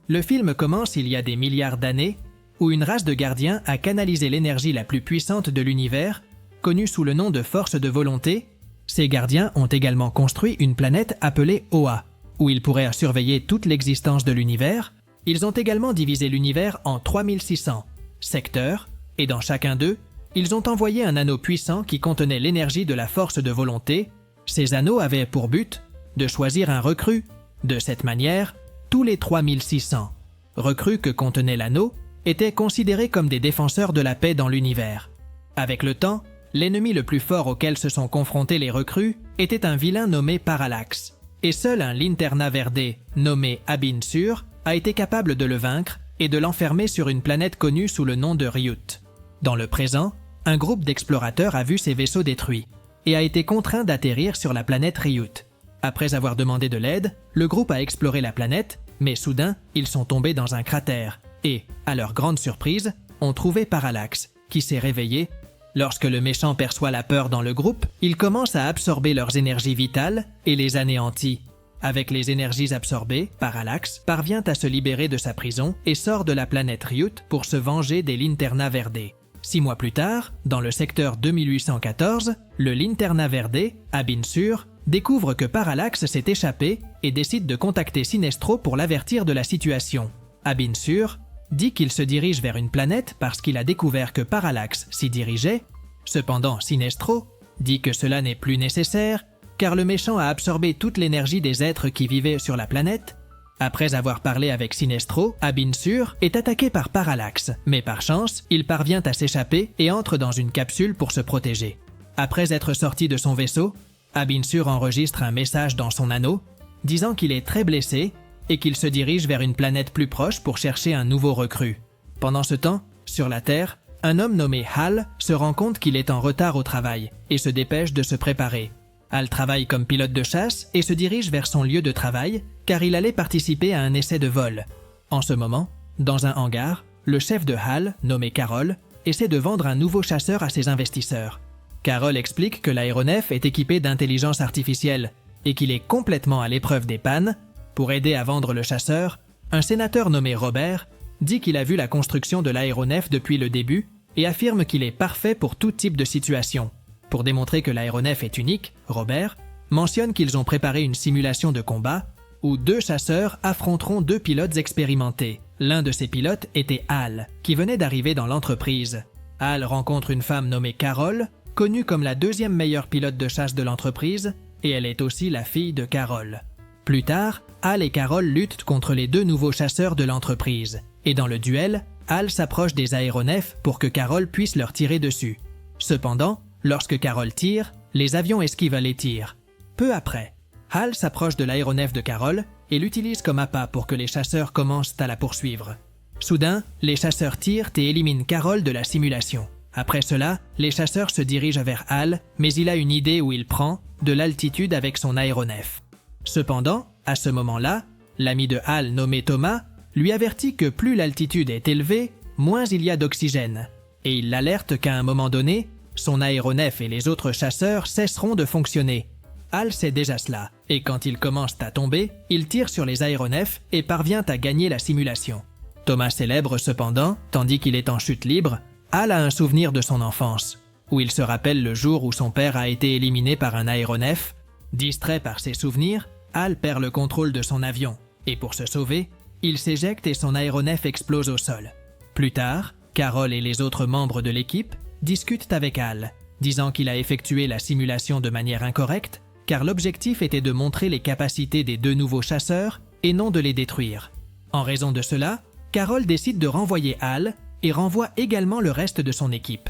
Le film commence il y a des milliards d'années, où une race de gardiens a canalisé l'énergie la plus puissante de l'univers, connue sous le nom de force de volonté. Ces gardiens ont également construit une planète appelée Oa, où ils pourraient surveiller toute l'existence de l'univers. Ils ont également divisé l'univers en 3600 secteurs, et dans chacun d'eux, ils ont envoyé un anneau puissant qui contenait l'énergie de la force de volonté. Ces anneaux avaient pour but de choisir un recrue. De cette manière, tous les 3600 recrues que contenait l'anneau étaient considérés comme des défenseurs de la paix dans l'univers. Avec le temps, l'ennemi le plus fort auquel se sont confrontés les recrues était un vilain nommé Parallax, et seul un Linterna Verde nommé Abin Sur a été capable de le vaincre et de l'enfermer sur une planète connue sous le nom de Ryut. Dans le présent, un groupe d'explorateurs a vu ses vaisseaux détruits et a été contraint d'atterrir sur la planète Ryut. Après avoir demandé de l'aide, le groupe a exploré la planète, mais soudain, ils sont tombés dans un cratère et, à leur grande surprise, ont trouvé Parallax, qui s'est réveillé. Lorsque le méchant perçoit la peur dans le groupe, il commence à absorber leurs énergies vitales et les anéantit. Avec les énergies absorbées, Parallax parvient à se libérer de sa prison et sort de la planète Ryut pour se venger des Linterna Verde. 6 mois plus tard, dans le secteur 2814, le Linterna Verde, Abin Sur, découvre que Parallax s'est échappé et décide de contacter Sinestro pour l'avertir de la situation. Abin Sur dit qu'il se dirige vers une planète parce qu'il a découvert que Parallax s'y dirigeait. Cependant, Sinestro dit que cela n'est plus nécessaire car le méchant a absorbé toute l'énergie des êtres qui vivaient sur la planète. Après avoir parlé avec Sinestro, Abin Sur est attaqué par Parallax, mais par chance, il parvient à s'échapper et entre dans une capsule pour se protéger. Après être sorti de son vaisseau, Abin Sur enregistre un message dans son anneau, disant qu'il est très blessé et qu'il se dirige vers une planète plus proche pour chercher un nouveau recrue. Pendant ce temps, sur la Terre, un homme nommé Hal se rend compte qu'il est en retard au travail et se dépêche de se préparer. Hal travaille comme pilote de chasse et se dirige vers son lieu de travail car il allait participer à un essai de vol. En ce moment, dans un hangar, le chef de Hal, nommé Carol, essaie de vendre un nouveau chasseur à ses investisseurs. Carol explique que l'aéronef est équipé d'intelligence artificielle et qu'il est complètement à l'épreuve des pannes. Pour aider à vendre le chasseur, un sénateur nommé Robert dit qu'il a vu la construction de l'aéronef depuis le début et affirme qu'il est parfait pour tout type de situation. Pour démontrer que l'aéronef est unique, Robert mentionne qu'ils ont préparé une simulation de combat où 2 chasseurs affronteront 2 pilotes expérimentés. L'un de ces pilotes était Hal, qui venait d'arriver dans l'entreprise. Hal rencontre une femme nommée Carol, connue comme la 2e meilleure pilote de chasse de l'entreprise, et elle est aussi la fille de Carol. Plus tard, Hal et Carol luttent contre les 2 nouveaux chasseurs de l'entreprise, et dans le duel, Hal s'approche des aéronefs pour que Carol puisse leur tirer dessus. Cependant, lorsque Carol tire, les avions esquivent les tirs. Peu après, Hal s'approche de l'aéronef de Carol et l'utilise comme appât pour que les chasseurs commencent à la poursuivre. Soudain, les chasseurs tirent et éliminent Carol de la simulation. Après cela, les chasseurs se dirigent vers Hal, mais il a une idée où il prend de l'altitude avec son aéronef. Cependant, à ce moment-là, l'ami de Hal nommé Thomas lui avertit que plus l'altitude est élevée, moins il y a d'oxygène, et il l'alerte qu'à un moment donné, son aéronef et les autres chasseurs cesseront de fonctionner. Hal sait déjà cela, et quand ils commencent à tomber, il tire sur les aéronefs et parvient à gagner la simulation. Thomas célèbre cependant, tandis qu'il est en chute libre, Hal a un souvenir de son enfance, où il se rappelle le jour où son père a été éliminé par un aéronef. Distrait par ses souvenirs, Hal perd le contrôle de son avion, et pour se sauver, il s'éjecte et son aéronef explose au sol. Plus tard, Carol et les autres membres de l'équipe discutent avec Hal, disant qu'il a effectué la simulation de manière incorrecte, car l'objectif était de montrer les capacités des 2 nouveaux chasseurs et non de les détruire. En raison de cela, Carol décide de renvoyer Hal et renvoie également le reste de son équipe.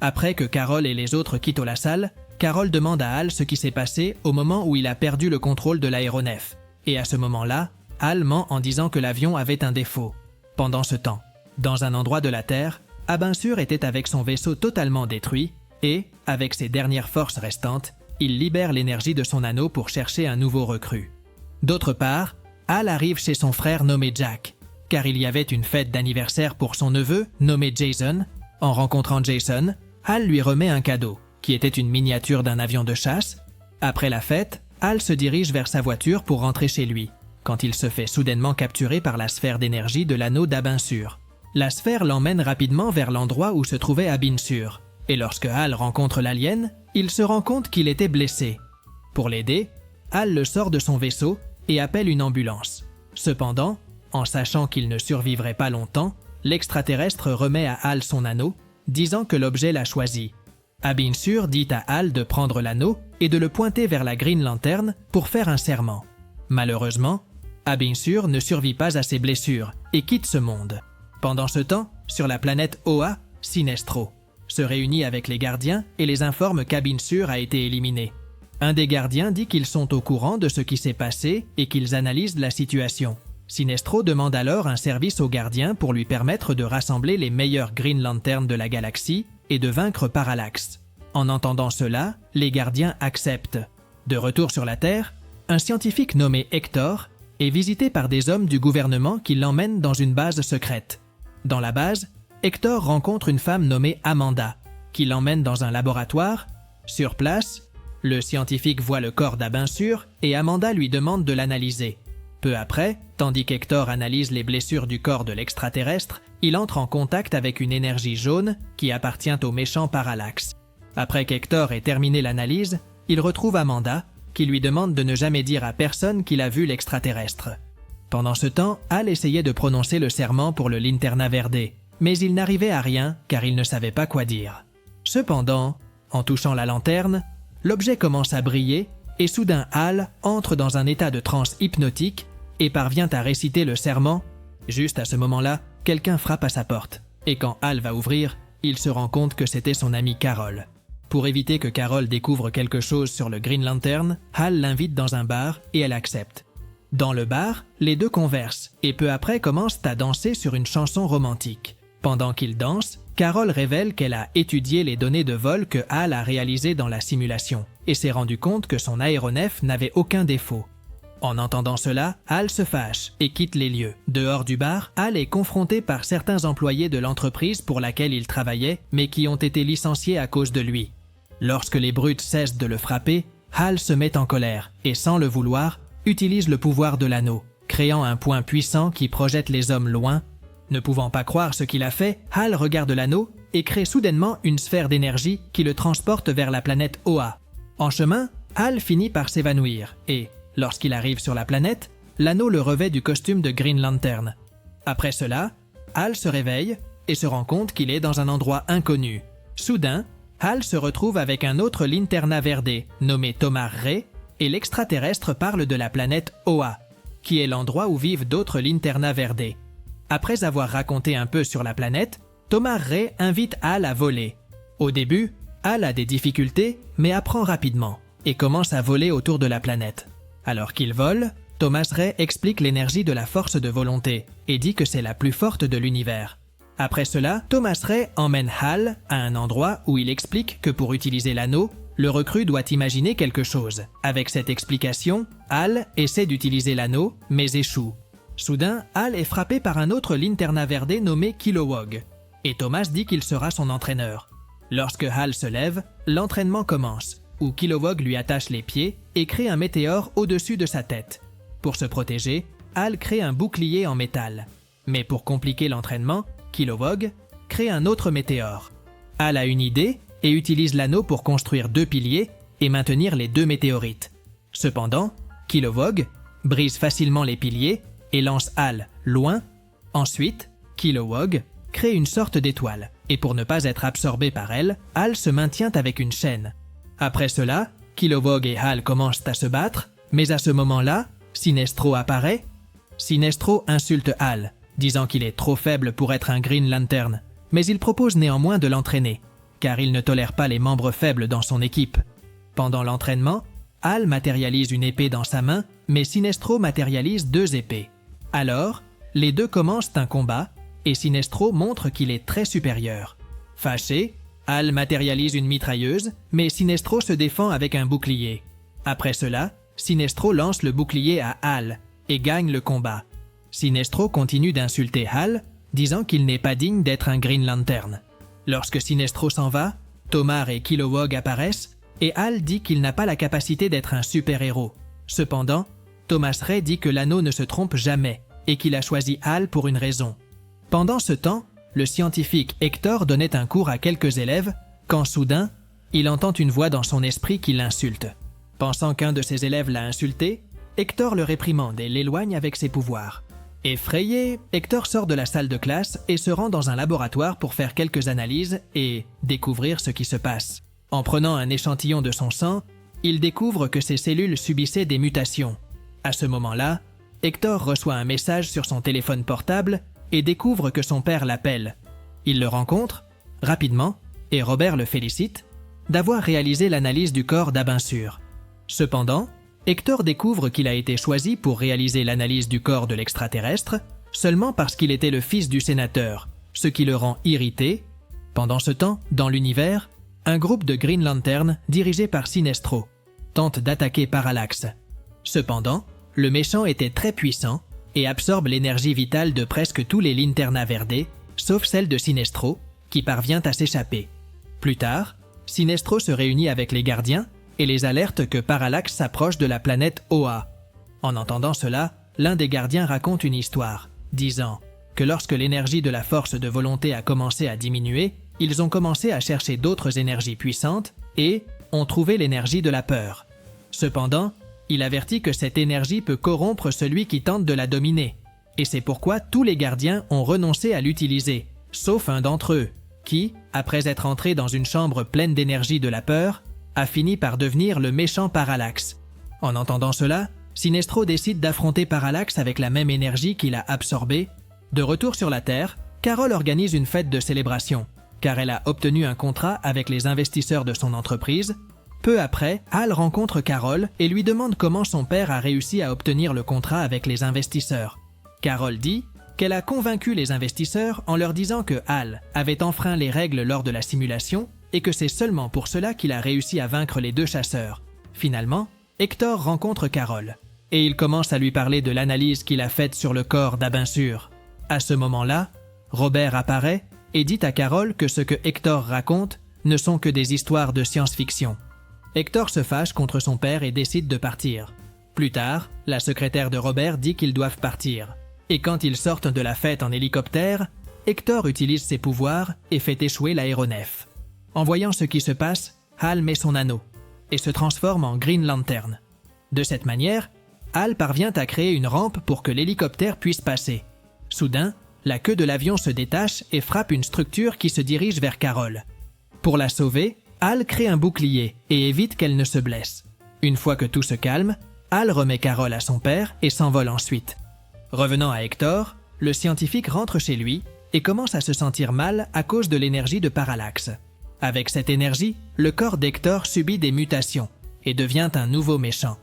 Après que Carol et les autres quittent la salle, Carol demande à Hal ce qui s'est passé au moment où il a perdu le contrôle de l'aéronef. Et à ce moment-là, Hal ment en disant que l'avion avait un défaut. Pendant ce temps, dans un endroit de la Terre, Abin Sur était avec son vaisseau totalement détruit et, avec ses dernières forces restantes, il libère l'énergie de son anneau pour chercher un nouveau recrue. D'autre part, Hal arrive chez son frère nommé Jack, car il y avait une fête d'anniversaire pour son neveu nommé Jason. En rencontrant Jason, Hal lui remet un cadeau, qui était une miniature d'un avion de chasse. Après la fête, Hal se dirige vers sa voiture pour rentrer chez lui, quand il se fait soudainement capturer par la sphère d'énergie de l'anneau d'Abin-Sur. La sphère l'emmène rapidement vers l'endroit où se trouvait Abin-Sur, et lorsque Hal rencontre l'alien, il se rend compte qu'il était blessé. Pour l'aider, Hal le sort de son vaisseau et appelle une ambulance. Cependant, en sachant qu'il ne survivrait pas longtemps, l'extraterrestre remet à Hal son anneau, disant que l'objet l'a choisi. Abin-Sur dit à Hal de prendre l'anneau et de le pointer vers la Green Lantern pour faire un serment. Malheureusement, Abin-Sur ne survit pas à ses blessures et quitte ce monde. Pendant ce temps, sur la planète Oa, Sinestro se réunit avec les gardiens et les informe qu'Abin-Sur a été éliminé. Un des gardiens dit qu'ils sont au courant de ce qui s'est passé et qu'ils analysent la situation. Sinestro demande alors un service aux gardiens pour lui permettre de rassembler les meilleurs Green Lanterns de la galaxie et de vaincre Parallax. En entendant cela, les gardiens acceptent. De retour sur la Terre, un scientifique nommé Hector est visité par des hommes du gouvernement qui l'emmènent dans une base secrète. Dans la base, Hector rencontre une femme nommée Amanda, qui l'emmène dans un laboratoire. Sur place, le scientifique voit le corps d'Abin-Sur et Amanda lui demande de l'analyser. Peu après, tandis qu'Hector analyse les blessures du corps de l'extraterrestre, il entre en contact avec une énergie jaune qui appartient au méchant Parallax. Après qu'Hector ait terminé l'analyse, il retrouve Amanda, qui lui demande de ne jamais dire à personne qu'il a vu l'extraterrestre. Pendant ce temps, Hal essayait de prononcer le serment pour le Linterna Verde, mais il n'arrivait à rien car il ne savait pas quoi dire. Cependant, en touchant la lanterne, l'objet commence à briller et soudain Hal entre dans un état de transe hypnotique et parvient à réciter le serment. Juste à ce moment-là, quelqu'un frappe à sa porte, et quand Hal va ouvrir, il se rend compte que c'était son amie Carol. Pour éviter que Carol découvre quelque chose sur le Green Lantern, Hal l'invite dans un bar et elle accepte. Dans le bar, les deux conversent et peu après commencent à danser sur une chanson romantique. Pendant qu'ils dansent, Carol révèle qu'elle a étudié les données de vol que Hal a réalisées dans la simulation et s'est rendu compte que son aéronef n'avait aucun défaut. En entendant cela, Hal se fâche et quitte les lieux. Dehors du bar, Hal est confronté par certains employés de l'entreprise pour laquelle il travaillait, mais qui ont été licenciés à cause de lui. Lorsque les brutes cessent de le frapper, Hal se met en colère et, sans le vouloir, utilise le pouvoir de l'anneau, créant un point puissant qui projette les hommes loin. Ne pouvant pas croire ce qu'il a fait, Hal regarde l'anneau et crée soudainement une sphère d'énergie qui le transporte vers la planète Oa. En chemin, Hal finit par s'évanouir et, lorsqu'il arrive sur la planète, l'anneau le revêt du costume de Green Lantern. Après cela, Hal se réveille et se rend compte qu'il est dans un endroit inconnu. Soudain, Hal se retrouve avec un autre Linterna Verde nommé Tomar Ray et l'extraterrestre parle de la planète Oa, qui est l'endroit où vivent d'autres Linterna Verde. Après avoir raconté un peu sur la planète, Tomar Ray invite Hal à voler. Au début, Hal a des difficultés mais apprend rapidement et commence à voler autour de la planète. Alors qu'il vole, Thomas Ray explique l'énergie de la force de volonté et dit que c'est la plus forte de l'univers. Après cela, Thomas Ray emmène Hal à un endroit où il explique que pour utiliser l'anneau, le recrue doit imaginer quelque chose. Avec cette explication, Hal essaie d'utiliser l'anneau, mais échoue. Soudain, Hal est frappé par un autre Linterna Verde nommé Kilowog, et Thomas dit qu'il sera son entraîneur. Lorsque Hal se lève, l'entraînement commence, où Kilowog lui attache les pieds et crée un météore au-dessus de sa tête. Pour se protéger, Hal crée un bouclier en métal. Mais pour compliquer l'entraînement, Kilowog crée un autre météore. Hal a une idée et utilise l'anneau pour construire 2 piliers et maintenir les 2 météorites. Cependant, Kilowog brise facilement les piliers et lance Hal loin. Ensuite, Kilowog crée une sorte d'étoile, et pour ne pas être absorbé par elle, Hal se maintient avec une chaîne. Après cela, Kilowog et Hal commencent à se battre, mais à ce moment-là, Sinestro apparaît. Sinestro insulte Hal, disant qu'il est trop faible pour être un Green Lantern, mais il propose néanmoins de l'entraîner, car il ne tolère pas les membres faibles dans son équipe. Pendant l'entraînement, Hal matérialise une épée dans sa main, mais Sinestro matérialise 2 épées. Alors, les deux commencent un combat, et Sinestro montre qu'il est très supérieur. Fâché, Hal matérialise une mitrailleuse, mais Sinestro se défend avec un bouclier. Après cela, Sinestro lance le bouclier à Hal et gagne le combat. Sinestro continue d'insulter Hal, disant qu'il n'est pas digne d'être un Green Lantern. Lorsque Sinestro s'en va, Tomar et Kilowog apparaissent, et Hal dit qu'il n'a pas la capacité d'être un super-héros. Cependant, Thomas Ray dit que l'anneau ne se trompe jamais et qu'il a choisi Hal pour une raison. Pendant ce temps, le scientifique Hector donnait un cours à quelques élèves quand soudain, il entend une voix dans son esprit qui l'insulte. Pensant qu'un de ses élèves l'a insulté, Hector le réprimande et l'éloigne avec ses pouvoirs. Effrayé, Hector sort de la salle de classe et se rend dans un laboratoire pour faire quelques analyses et découvrir ce qui se passe. En prenant un échantillon de son sang, il découvre que ses cellules subissaient des mutations. À ce moment-là, Hector reçoit un message sur son téléphone portable et découvre que son père l'appelle. Il le rencontre rapidement et Robert le félicite d'avoir réalisé l'analyse du corps d'Abinsur. Cependant, Hector découvre qu'il a été choisi pour réaliser l'analyse du corps de l'extraterrestre seulement parce qu'il était le fils du sénateur, ce qui le rend irrité. Pendant ce temps, dans l'univers, un groupe de Green Lantern dirigé par Sinestro tente d'attaquer Parallax. Cependant, le méchant était très puissant et absorbe l'énergie vitale de presque tous les Linterna Verde, sauf celle de Sinestro, qui parvient à s'échapper. Plus tard, Sinestro se réunit avec les gardiens et les alerte que Parallax s'approche de la planète Oa. En entendant cela, l'un des gardiens raconte une histoire, disant que lorsque l'énergie de la force de volonté a commencé à diminuer, ils ont commencé à chercher d'autres énergies puissantes et ont trouvé l'énergie de la peur. Cependant, il avertit que cette énergie peut corrompre celui qui tente de la dominer, et c'est pourquoi tous les gardiens ont renoncé à l'utiliser, sauf un d'entre eux, qui, après être entré dans une chambre pleine d'énergie de la peur, a fini par devenir le méchant Parallax. En entendant cela, Sinestro décide d'affronter Parallax avec la même énergie qu'il a absorbée. De retour sur la Terre, Carol organise une fête de célébration, car elle a obtenu un contrat avec les investisseurs de son entreprise. Peu après, Hal rencontre Carol et lui demande comment son père a réussi à obtenir le contrat avec les investisseurs. Carol dit qu'elle a convaincu les investisseurs en leur disant que Hal avait enfreint les règles lors de la simulation et que c'est seulement pour cela qu'il a réussi à vaincre les deux chasseurs. Finalement, Hector rencontre Carol et il commence à lui parler de l'analyse qu'il a faite sur le corps d'Abinsur. À ce moment-là, Robert apparaît et dit à Carol que ce que Hector raconte ne sont que des histoires de science-fiction. Hector se fâche contre son père et décide de partir. Plus tard, la secrétaire de Robert dit qu'ils doivent partir. Et quand ils sortent de la fête en hélicoptère, Hector utilise ses pouvoirs et fait échouer l'aéronef. En voyant ce qui se passe, Hal met son anneau et se transforme en Green Lantern. De cette manière, Hal parvient à créer une rampe pour que l'hélicoptère puisse passer. Soudain, la queue de l'avion se détache et frappe une structure qui se dirige vers Carol. Pour la sauver, Hal crée un bouclier et évite qu'elle ne se blesse. Une fois que tout se calme, Hal remet Carol à son père et s'envole ensuite. Revenant à Hector, le scientifique rentre chez lui et commence à se sentir mal à cause de l'énergie de Parallax. Avec cette énergie, le corps d'Hector subit des mutations et devient un nouveau méchant.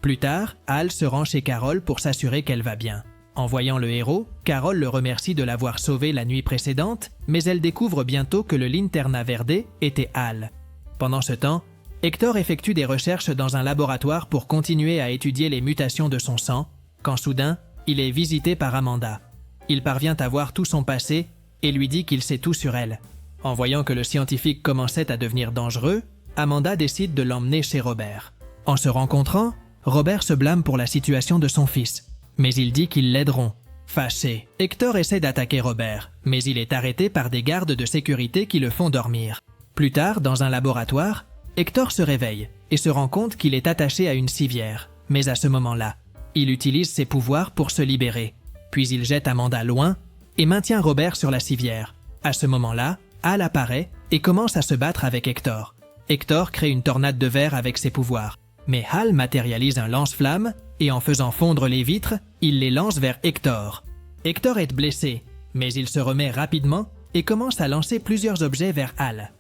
Plus tard, Hal se rend chez Carol pour s'assurer qu'elle va bien. En voyant le héros, Carol le remercie de l'avoir sauvé la nuit précédente, mais elle découvre bientôt que le Linterna Verde était Hal. Pendant ce temps, Hector effectue des recherches dans un laboratoire pour continuer à étudier les mutations de son sang, quand soudain, il est visité par Amanda. Il parvient à voir tout son passé et lui dit qu'il sait tout sur elle. En voyant que le scientifique commençait à devenir dangereux, Amanda décide de l'emmener chez Robert. En se rencontrant, Robert se blâme pour la situation de son fils, mais il dit qu'ils l'aideront. Fâché, Hector essaie d'attaquer Robert, mais il est arrêté par des gardes de sécurité qui le font dormir. Plus tard, dans un laboratoire, Hector se réveille et se rend compte qu'il est attaché à une civière, mais à ce moment-là, il utilise ses pouvoirs pour se libérer. Puis il jette Amanda loin et maintient Robert sur la civière. À ce moment-là, Hal apparaît et commence à se battre avec Hector. Hector crée une tornade de verre avec ses pouvoirs, mais Hal matérialise un lance-flamme et en faisant fondre les vitres, il les lance vers Hector. Hector est blessé, mais il se remet rapidement et commence à lancer plusieurs objets vers Hal.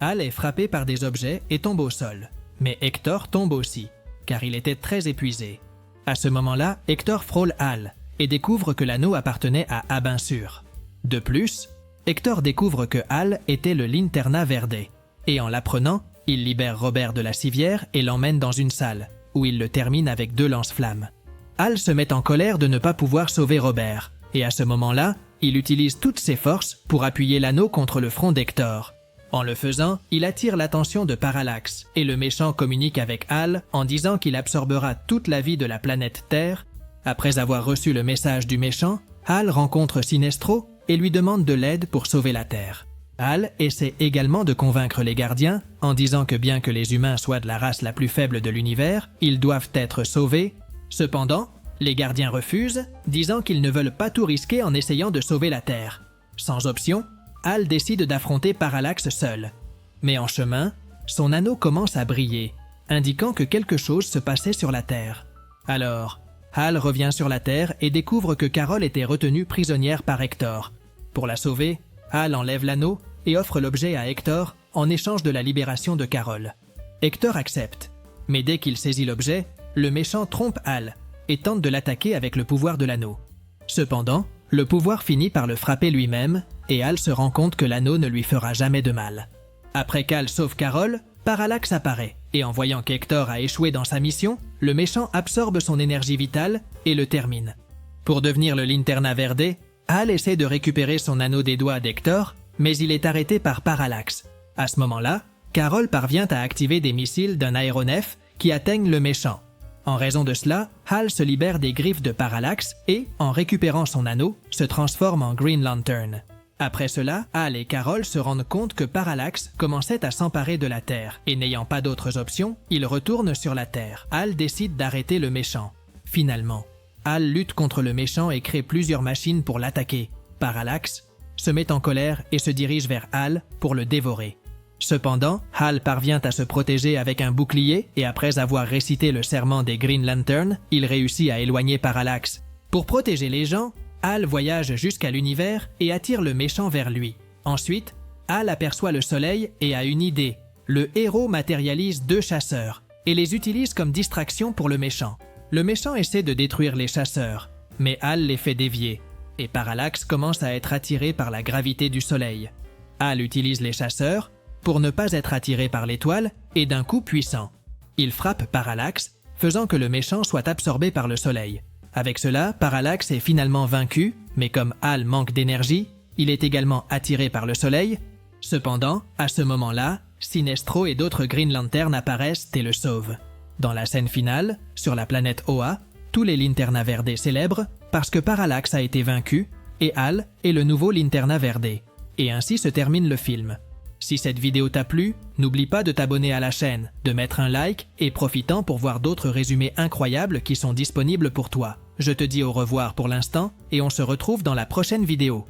Hal est frappé par des objets et tombe au sol, mais Hector tombe aussi, car il était très épuisé. À ce moment-là, Hector frôle Hal et découvre que l'anneau appartenait à Abinsur. De plus, Hector découvre que Hal était le Linterna Verde, et en l'apprenant, il libère Robert de la civière et l'emmène dans une salle, où il le termine avec 2 lance-flammes. Hal se met en colère de ne pas pouvoir sauver Robert, et à ce moment-là, il utilise toutes ses forces pour appuyer l'anneau contre le front d'Hector. En le faisant, il attire l'attention de Parallax, et le méchant communique avec Hal en disant qu'il absorbera toute la vie de la planète Terre. Après avoir reçu le message du méchant, Hal rencontre Sinestro et lui demande de l'aide pour sauver la Terre. Hal essaie également de convaincre les gardiens en disant que bien que les humains soient de la race la plus faible de l'univers, ils doivent être sauvés. Cependant, les gardiens refusent, disant qu'ils ne veulent pas tout risquer en essayant de sauver la Terre. Sans option, Hal décide d'affronter Parallax seul. Mais en chemin, son anneau commence à briller, indiquant que quelque chose se passait sur la Terre. Alors, Hal revient sur la Terre et découvre que Carol était retenue prisonnière par Hector. Pour la sauver, Hal enlève l'anneau et offre l'objet à Hector en échange de la libération de Carol. Hector accepte, mais dès qu'il saisit l'objet, le méchant trompe Hal et tente de l'attaquer avec le pouvoir de l'anneau. Cependant, le pouvoir finit par le frapper lui-même et Hal se rend compte que l'anneau ne lui fera jamais de mal. Après qu'Hal sauve Carol, Parallax apparaît et en voyant qu'Hector a échoué dans sa mission, le méchant absorbe son énergie vitale et le termine. Pour devenir le Linterna Verde, Hal essaie de récupérer son anneau des doigts d'Hector, mais il est arrêté par Parallax. À ce moment-là, Carol parvient à activer des missiles d'un aéronef qui atteignent le méchant. En raison de cela, Hal se libère des griffes de Parallax et, en récupérant son anneau, se transforme en Green Lantern. Après cela, Hal et Carol se rendent compte que Parallax commençait à s'emparer de la Terre, et n'ayant pas d'autres options, ils retournent sur la Terre. Hal décide d'arrêter le méchant. Finalement, Hal lutte contre le méchant et crée plusieurs machines pour l'attaquer. Parallax se met en colère et se dirige vers Hal pour le dévorer. Cependant, Hal parvient à se protéger avec un bouclier et après avoir récité le serment des Green Lantern, il réussit à éloigner Parallax. Pour protéger les gens, Hal voyage jusqu'à l'univers et attire le méchant vers lui. Ensuite, Hal aperçoit le soleil et a une idée. Le héros matérialise 2 chasseurs et les utilise comme distraction pour le méchant. Le méchant essaie de détruire les chasseurs, mais Hal les fait dévier, et Parallax commence à être attiré par la gravité du soleil. Hal utilise les chasseurs pour ne pas être attiré par l'étoile et d'un coup puissant. Il frappe Parallax, faisant que le méchant soit absorbé par le soleil. Avec cela, Parallax est finalement vaincu, mais comme Hal manque d'énergie, il est également attiré par le soleil. Cependant, à ce moment-là, Sinestro et d'autres Green Lantern apparaissent et le sauvent. Dans la scène finale, sur la planète Oa, tous les Linterna Verde célèbrent parce que Parallax a été vaincu et Hal est le nouveau Linterna Verde. Et ainsi se termine le film. Si cette vidéo t'a plu, n'oublie pas de t'abonner à la chaîne, de mettre un like et profitant pour voir d'autres résumés incroyables qui sont disponibles pour toi. Je te dis au revoir pour l'instant et on se retrouve dans la prochaine vidéo.